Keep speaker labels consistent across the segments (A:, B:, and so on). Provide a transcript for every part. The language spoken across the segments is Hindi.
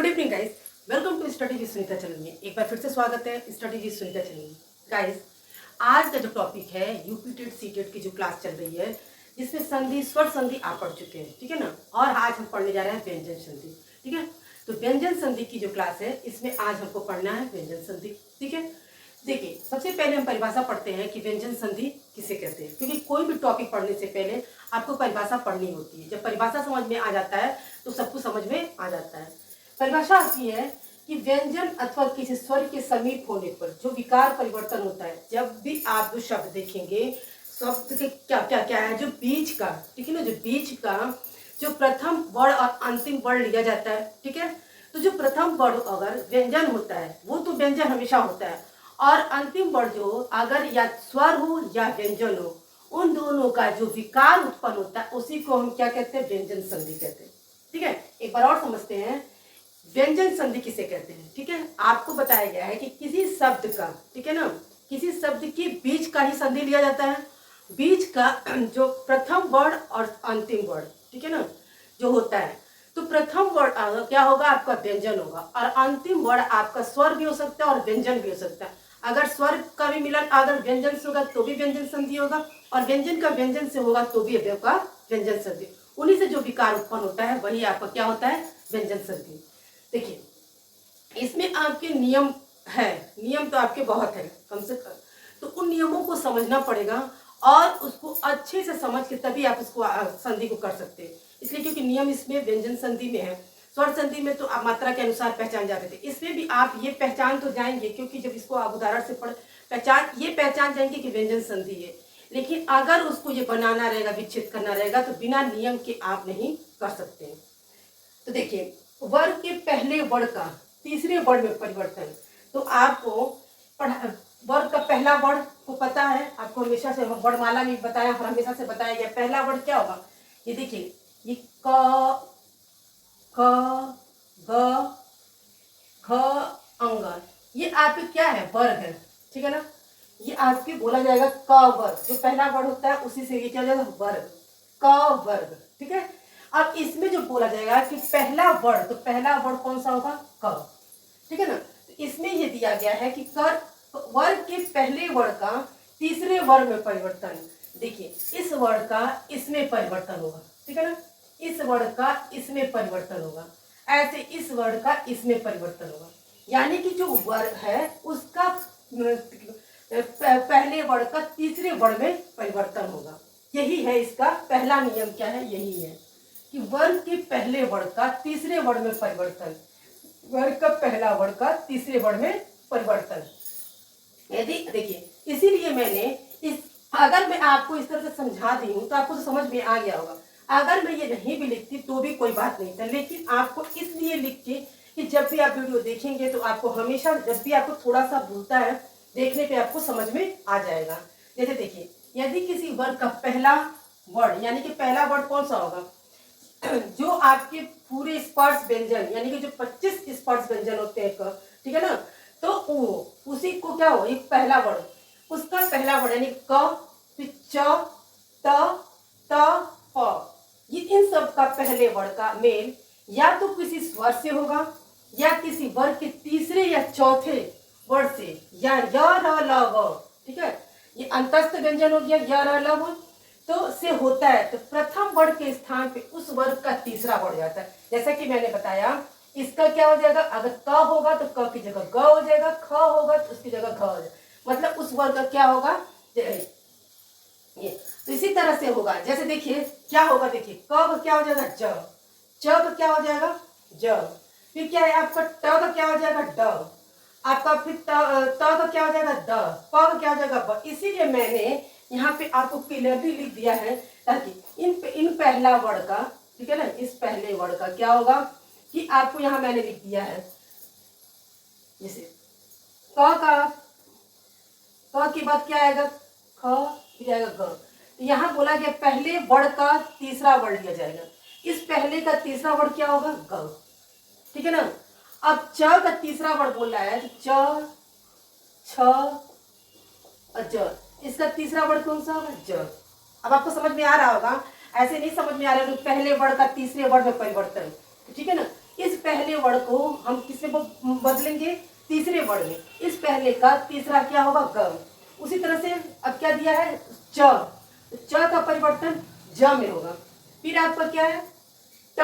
A: Good evening guys, welcome to study with Sunita channel में एक बार फिर से स्वागत है स्टडी विद सुनीता चैनल में। गाइस, आज का जो टॉपिक है यूपी टेट सी टेट की जो क्लास चल रही है जिसमें संधि स्वर संधि आप पढ़ चुके हैं, ठीक है ना। और आज हम पढ़ने जा रहे हैं व्यंजन संधि, ठीक है। तो व्यंजन संधि की जो क्लास है इसमें आज हमको पढ़ना है व्यंजन संधि, ठीक है। देखिए, सबसे पहले हम परिभाषा पढ़ते हैं कि व्यंजन संधि किसे कहते हैं, क्योंकि कोई भी टॉपिक पढ़ने से पहले आपको परिभाषा पढ़नी होती है। जब परिभाषा समझ में आ जाता है तो सब कुछ समझ में आ जाता है। परिभाषा आती है कि व्यंजन अथवा किसी स्वर के समीप होने पर जो विकार परिवर्तन होता है, जब भी आप जो शब्द देखेंगे, शब्द के क्या क्या क्या है, जो बीच का, ठीक है ना, जो बीच का जो प्रथम वर्ण और अंतिम वर्ण लिया जाता है, ठीक है। तो जो प्रथम वर्ण अगर व्यंजन होता है वो तो व्यंजन हमेशा होता है, और अंतिम वर्ण जो अगर या स्वर हो या व्यंजन हो, उन दोनों का जो विकार उत्पन्न होता है उसी को हम क्या कहते हैं, व्यंजन संधि कहते हैं, ठीक है। एक बार और समझते हैं व्यंजन संधि किसे कहते हैं, ठीक है। आपको बताया गया है कि किसी शब्द का, ठीक है ना, किसी शब्द के बीच का ही संधि लिया जाता है। बीच का जो प्रथम वर्ण और अंतिम वर्ण, ठीक है ना, जो होता है, तो प्रथम वर्ण क्या होगा, आपका व्यंजन होगा, और अंतिम वर्ण आपका स्वर भी हो सकता है और व्यंजन भी हो सकता है। अगर स्वर का भी मिलन अगर व्यंजन से होगा तो भी व्यंजन संधि होगा, और व्यंजन का व्यंजन से होगा तो भी आपका व्यंजन संधि। उन्हीं से जो विकार उत्पन्न होता है वही आपका क्या होता है, व्यंजन संधि। देखिए, इसमें आपके नियम है, नियम तो आपके बहुत है कम से कम, तो उन नियमों को समझना पड़ेगा और उसको अच्छे से समझ के तभी आप उसको संधि को कर सकते हैं। इसलिए क्योंकि नियम इसमें व्यंजन संधि में है, स्वर संधि में तो आप मात्रा के अनुसार पहचान जाते थे, इसमें भी आप ये पहचान तो जाएंगे, क्योंकि जब इसको आप उदाहरण से पहचान जाएंगे कि व्यंजन संधि है। लेकिन अगर उसको ये बनाना रहेगा, विच्छेद करना रहेगा, तो बिना नियम के आप नहीं कर सकते। तो देखिए, वर्ग के पहले वर्ण का तीसरे वर्ण में परिवर्तन, तो आपको वर्ग का पहला वर्ण को पता है, आपको हमेशा से वर्णमाला में बताया और हमेशा से बताया गया। पहला वर्ण क्या होगा, ये देखिए, ये क ख ग ख अंग, ये आपके क्या है, वर्ग है, ठीक है ना। ये आपके बोला जाएगा क वर्ग, जो पहला वर्ण होता है उसी से ये क्या हो जाएगा, वर्ग, क वर्ग, ठीक है। अब इसमें जो बोला जाएगा कि पहला वर्ण, तो पहला वर्ण कौन सा होगा, क, ठीक है ना। तो इसमें ये दिया गया है कि कर वर्ग के पहले वर्ण का तीसरे वर्ण में परिवर्तन। देखिए, इस वर्ण का इसमें परिवर्तन होगा, ठीक है ना, इस वर्ण का इसमें परिवर्तन होगा, ऐसे इस वर्ण का इसमें परिवर्तन होगा। यानी कि जो वर्ण है उसका पहले वर्ण का तीसरे वर्ण में परिवर्तन होगा। यही है इसका पहला नियम, क्या है, यही है कि वर्ग के पहले वर्ण का तीसरे वर्ण में परिवर्तन, वर्ग का पहला वर्ण का तीसरे वर्ण में परिवर्तन। यदि देखिए, इसीलिए मैंने अगर मैं आपको इस तरह से समझा दी हूं तो आपको तो समझ में आ गया होगा। अगर मैं ये नहीं भी लिखती तो भी कोई बात नहीं था, लेकिन आपको इसलिए लिख के कि जब भी आप वीडियो देखेंगे तो आपको हमेशा, जब भी आपको थोड़ा सा भूलता है, देखने पे आपको समझ में आ जाएगा। जैसे देखिए, यदि किसी वर्ग का पहला वर्ण, यानी कि पहला वर्ण कौन सा होगा, जो आपके पूरे स्पर्श व्यंजन, यानी कि जो 25 स्पर्श व्यंजन होते हैं, ठीक है ना, तो उसी को क्या हो, एक पहला वर्ण, उसका पहला वर्ण यानी क, च, त, प, ये इन सब का पहले वर्ण का मेल या तो किसी स्वर से होगा या किसी वर्ग के तीसरे या चौथे वर्ण से, या य र ल व, ठीक है, ये अंतस्थ व्यंजन हो गया, य र ल व, तो से होता है। तो प्रथम वर्ण के स्थान पे उस वर्ग का तीसरा वर्ण जाता है। जैसा कि मैंने बताया, इसका क्या हो जाएगा, अगर क होगा तो क की जगह ग हो जाएगा, ख होगा तो उसकी जगह घ हो जाएगा, मतलब उस वर्ग का क्या होगा, ये। तो इसी तरह से होगा, जैसे देखिए क्या होगा, देखिए क का क्या हो जाएगा, ज, च का क्या हो जाएगा, ज, फिर क्या है आपका ट का क्या हो जाएगा, ड, आपका फिर त का क्या हो जाएगा, द, प का क्या हो जाएगा, ब। इसीलिए मैंने यहाँ पे आपको क्लियरली लिख दिया है, ताकि इन पहला वर्ण का, ठीक है ना, इस पहले वर्ण का क्या होगा कि आपको यहाँ मैंने लिख दिया है, जैसे क के बाद क्या आएगा, ख, फिर आएगा ग। तो यहाँ बोला गया पहले वर्ण का तीसरा वर्ण लिया जाएगा, इस पहले का तीसरा वर्ण क्या होगा, ग, ठीक है ना। अब च का तीसरा वर्ण बोल रहा है, तो च, छ और ज, इसका तीसरा वर्ण कौन सा होगा, ज। अब आपको समझ में आ रहा होगा, ऐसे नहीं समझ में आ रहा है तो पहले वर्ण का तीसरे वर्ण में परिवर्तन, ठीक है ना। इस पहले वर्ड को हम किसमें बदलेंगे, तीसरे वर्ड में। इस पहले का तीसरा क्या होगा, ग। उसी तरह से अब क्या दिया है, च, तो च का परिवर्तन ज में होगा। फिर आपका क्या है, ट,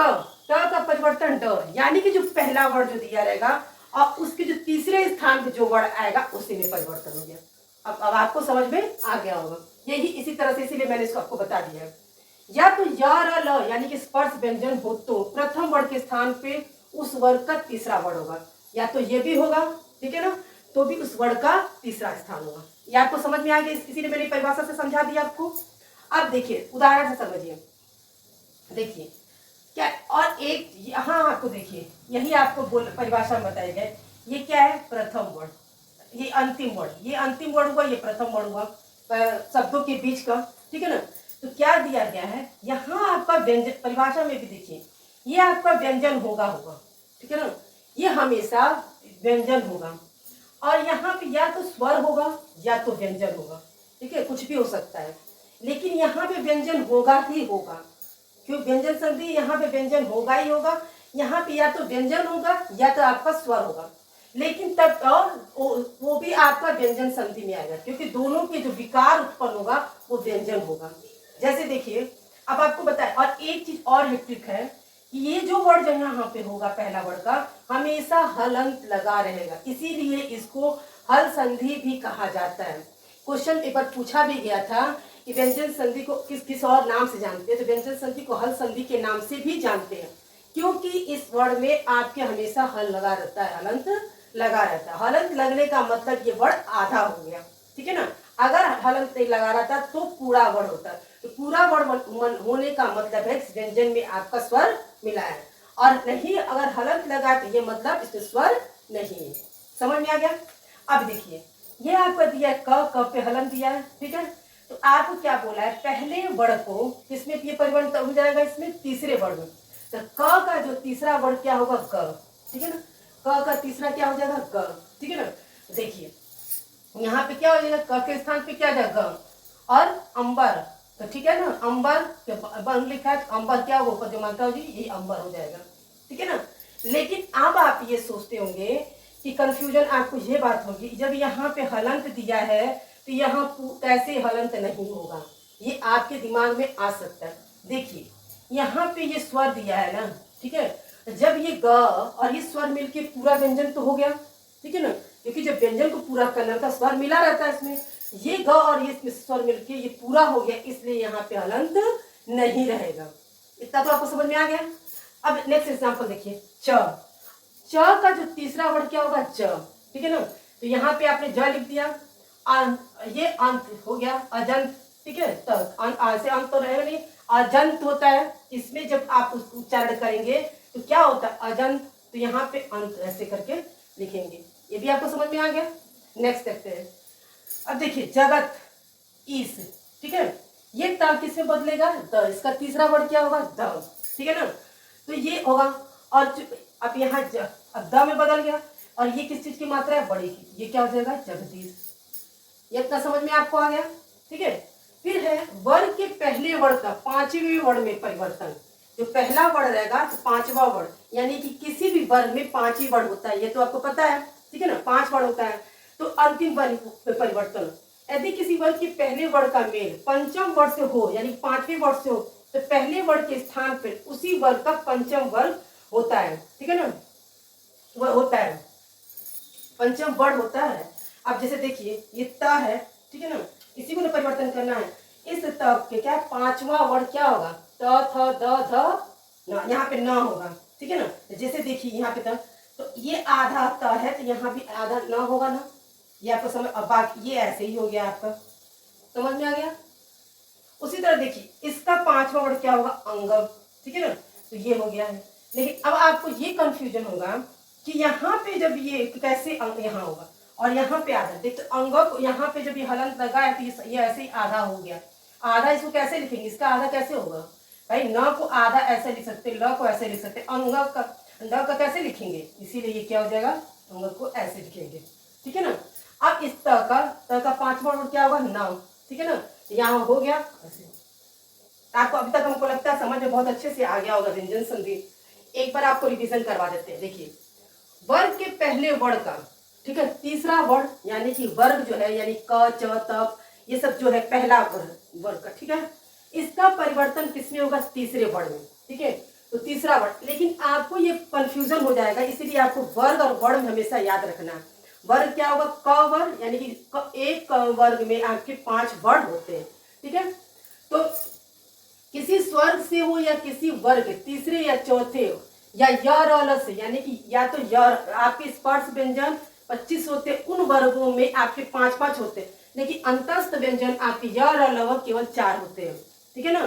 A: ट का परिवर्तन ड, यानी कि जो पहला वर्ड जो दिया रहेगा और उसके जो तीसरे स्थान पे जो वर्ड आएगा उसी में परिवर्तन हो गया। अब आपको समझ में आ गया होगा। यही इसी तरह से, इसीलिए मैंने इसको आपको बता दिया है। या तो या र ल यानी कि स्पर्श व्यंजन हो तो प्रथम वर्ड के स्थान पे उस वर्ड का तीसरा वर्ड होगा, या तो ये भी होगा, ठीक है ना, तो भी उस वर्ड का तीसरा स्थान होगा। ये आपको समझ में आ गया, इसीलिए मैंने परिभाषा से समझा दिया आपको। अब देखिए उदाहरण से समझिए, देखिए क्या, और एक यहाँ आपको देखिए, यही आपको परिभाषा में बताया गया, ये क्या है, प्रथम वर्ड, ये अंतिम वर्ड, ये अंतिम वर्ड हुआ, ये प्रथम वर्ड हुआ शब्दों के बीच का, ठीक है ना। तो क्या दिया गया है यहाँ आपका व्यंजन, परिभाषा में भी देखिए, ये आपका व्यंजन होगा, ठीक है ना, ये हमेशा व्यंजन होगा। और यहाँ पे या तो स्वर होगा या तो व्यंजन होगा, ठीक है, कुछ भी हो सकता है, लेकिन यहाँ पे व्यंजन होगा ही होगा, क्यों, व्यंजन संधि यहाँ पे व्यंजन होगा ही होगा। यहाँ पे या तो व्यंजन होगा या तो आपका स्वर होगा, लेकिन तब और वो भी आपका व्यंजन संधि में आएगा, क्योंकि दोनों के जो विकार उत्पन्न होगा वो व्यंजन होगा। जैसे देखिए अब आपको बताए, और एक चीज और भी ट्रिक है कि ये जो वर्ड जो यहाँ पे होगा पहला वर्ड का हमेशा हलंत लगा रहेगा, इसीलिए इसको हल संधि भी कहा जाता है। क्वेश्चन एक बार पूछा भी गया था कि व्यंजन संधि को किस किस और नाम से जानते हैं, तो व्यंजन संधि को हल संधि के नाम से भी जानते हैं, क्योंकि इस वर्ड में आपके हमेशा हल लगा रहता है, हलंत लगा रहता है। हलंत लगने का मतलब ये वर्ड आधा हो गया, ठीक है ना। अगर हलंत नहीं लगा रहता तो पूरा वर्ड होता, तो पूरा वर्ड होने का मतलब है व्यंजन में आपका स्वर मिला है, और नहीं अगर हलंत लगा तो ये मतलब इसमें स्वर नहीं है। समझ में आ गया। अब देखिए ये आपका दिया है क पे हलंत दिया है, ठीक है, तो आपको क्या बोला है, पहले वर्ड को किसमें ये परिवर्तन हो जाएगा, इसमें तीसरे वर्ड में। तो क का जो तीसरा वर्ड क्या होगा, ग, ठीक है ना, क का तीसरा क्या हो जाएगा, ग, ठीक है ना। देखिए यहाँ पे क्या हो जाएगा, क के स्थान पे क्या जाएगा, ग, और अंबर, तो ठीक है ना, अंबर बन लिखा है, अंबर क्या होगा, जो मानता हो जी ये अंबर हो जाएगा, ठीक है ना। लेकिन अब आप ये सोचते होंगे कि कंफ्यूजन आपको ये बात होगी, जब यहाँ पे हलंत दिया है तो यहाँ कैसे हलंत नहीं होगा, ये आपके दिमाग में आ सकता है। देखिए यहाँ पे ये स्वर दिया है ना, ठीक है, जब ये ग और ये स्वर मिलके पूरा व्यंजन तो हो गया, ठीक है ना, क्योंकि जब व्यंजन को पूरा करना था स्वर मिला रहता है इसमें, ये ग और ये स्वर मिलके ये पूरा हो गया, इसलिए यहाँ पे हलंत नहीं रहेगा। इतना तो आपको समझ में आ गया। अब नेक्स्ट एग्जांपल देखिए, च, च का जो तीसरा वर्ड क्या होगा, च, ठीक है ना, तो यहाँ पे आपने ज लिख दिया, ये अंत हो गया, अजंत, ठीक है, तो से अंत तो रहेगा नहीं, अजंत होता है, इसमें जब आप उसको उच्चारण करेंगे तो क्या होता है, अजंत, तो यहाँ पे अंत ऐसे करके लिखेंगे। ये भी आपको समझ में आ गया। नेक्स्ट देखते हैं। अब देखिए जगत, ईस, ठीक है, ये त किसमें बदलेगा, द, इसका तीसरा वर्ड क्या होगा, द, ठीक है ना, तो ये होगा। और अब यहाँ अब द में बदल गया, और ये किस चीज की मात्रा है, बड़ी की, ये क्या हो जाएगा, जगदीश। ये इतना समझ में आपको आ गया, ठीक है। फिर है वर्ड के पहले वर्ड का पांचवें वर्ड में परिवर्तन। जो पहला वर्ड रहेगा तो पांचवा वर्ड, यानी कि किसी भी वर्ड में पांच ही वर्ड होता है, ये तो आपको पता है, ठीक है ना, 5 वर्ड होता है, तो अंतिम वर्ड में परिवर्तन। यदि किसी वर्ड के पहले वर्ड का मेल पंचम वर्ड से हो, यानी 5वें वर्ड से हो, तो पहले वर्ड के स्थान पर उसी वर्ड का पंचम वर्ड होता है, ठीक है ना, वह होता है, पंचम वर्ड होता है। अब जैसे देखिए ये त है, ठीक है ना, इसी को परिवर्तन करना है। इस त के क्या पांचवा वर्ड क्या होगा, त थ द ध न, यहाँ पे न होगा, ठीक है ना। जैसे देखिए यहाँ पे त, तो ये आधा त है तो यहाँ भी आधा न होगा ना, ये आपको समझ, अब बाकी ये ऐसे ही हो गया, आपका समझ में आ गया। उसी तरह देखिए इसका पांचवा वर्ड क्या होगा, अंगम, ठीक है ना, तो ये हो गया है। लेकिन अब आपको ये कंफ्यूजन होगा कि यहाँ पे जब ये कैसे अंग यहाँ होगा और यहाँ पे आधा, देख तो अंग को यहाँ पे जब ये हलंत लगा है तो ये ऐसे ही आधा हो गया, आधा इसको कैसे लिखेंगे, इसका आधा कैसे होगा भाई, न को आधा ऐसे लिख सकते, ल को ऐसे लिख सकते, अंग का ड का कैसे लिखेंगे, इसीलिए ये क्या हो जाएगा, अंग को ऐसे लिखेंगे, ठीक है ना। अब इस त का पांचवा वर्ड क्या होगा, नाम, ठीक है ना, यहाँ हो गया ऐसे। आपको अभी तक हमको लगता है समझ में बहुत अच्छे से आ गया होगा व्यंजन संधि। एक बार आपको रिवीजन करवा देते हैं। देखिए, वर्ग के पहले वर्ग का, ठीक है, तीसरा वर्ग यानी कि वर्ग जो है, यानी क च त ये सब जो है पहला वर्ग का, ठीक है, इसका परिवर्तन किसमें होगा? तीसरे वर्ग में, ठीक है। तो तीसरा वर्ग, लेकिन आपको ये कंफ्यूजन हो जाएगा, इसलिए आपको वर्ग और वर्ग हमेशा याद रखना है। वर्ग क्या होगा? क वर्ग, यानी कि एक क वर्ग में आपके 5 वर्ग होते हैं, ठीक है। तो किसी स्वर्ग से हो या किसी वर्ग तीसरे या चौथे हो, या य र ल से, यानी कि या तो य आपके स्पर्श व्यंजन 25 होते, उन वर्गों में आपके 5-5 होते, लेकिन अंतस्थ व्यंजन आपके य र ल केवल 4 होते हैं, ठीक है ना।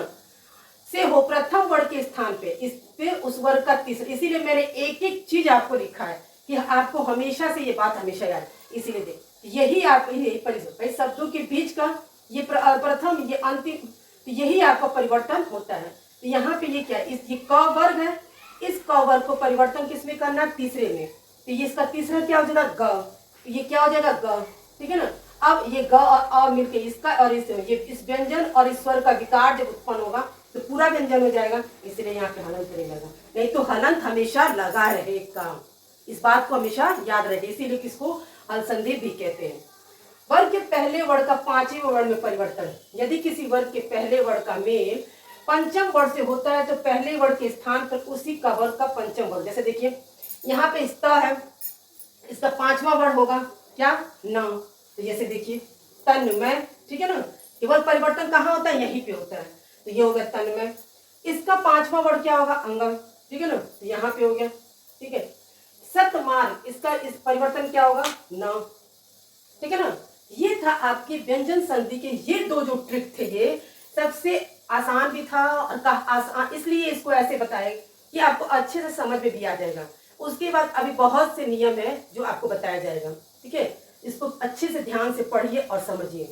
A: से हो प्रथम वर्ग के स्थान पे, इस पे उस वर्ग का तीसरा, इसीलिए मैंने एक एक चीज आपको लिखा है कि आपको हमेशा से ये बात हमेशा याद, इसीलिए देख यही आप ये शब्दों के बीच का ये प्रथम ये अंतिम, तो यही आपका परिवर्तन होता है। तो यहाँ पे ये क्या है? ये क वर्ग है, इस क वर्ग को परिवर्तन किसमें करना? तीसरे में। तो ये इसका तीसरा क्या हो जाएगा? ग। तो ये क्या हो जाएगा? ग, ठीक है ना। अब ये ग और अ मिलके इसका और इस व्यंजन और इस स्वर का विकार जब उत्पन्न होगा तो पूरा व्यंजन हो जाएगा, इसलिए यहाँ पे हलंत नहीं लगा। नहीं तो हलंत हमेशा लगा रहेगा, इस बात को हमेशा याद रहे, इसीलिए किसको हलसंधि भी कहते हैं। वर्ग के पहले वर्ग का 5वें वर्ग में परिवर्तन, यदि किसी वर्ग के पहले वर्ग का मेल पंचम वर्ग से होता है तो पहले वर्ग के स्थान पर उसी का वर्ग का पंचम वर्ग, जैसे देखिए यहाँ पे स्ता है, इसका 5वां वर्ग होगा क्या? न। तो जैसे देखिए तन्मय, ठीक है ना, केवल परिवर्तन कहाँ होता है? यहीं पे होता है। तो ये हो गया तन्मय, इसका 5वां वर्ग क्या होगा? अंगम, ठीक है ना, तो यहाँ पे हो गया, ठीक है। सतमार्ग, इसका इस परिवर्तन क्या होगा? न, ठीक है ना। ये था आपके व्यंजन संधि के ये दो जो ट्रिक थे, ये सबसे आसान भी था और आसान, इसलिए इसको ऐसे बताया कि आपको अच्छे से समझ में भी आ जाएगा। उसके बाद अभी बहुत से नियम है जो आपको बताया जाएगा, ठीक है। इसको अच्छे से ध्यान से पढ़िए और समझिए।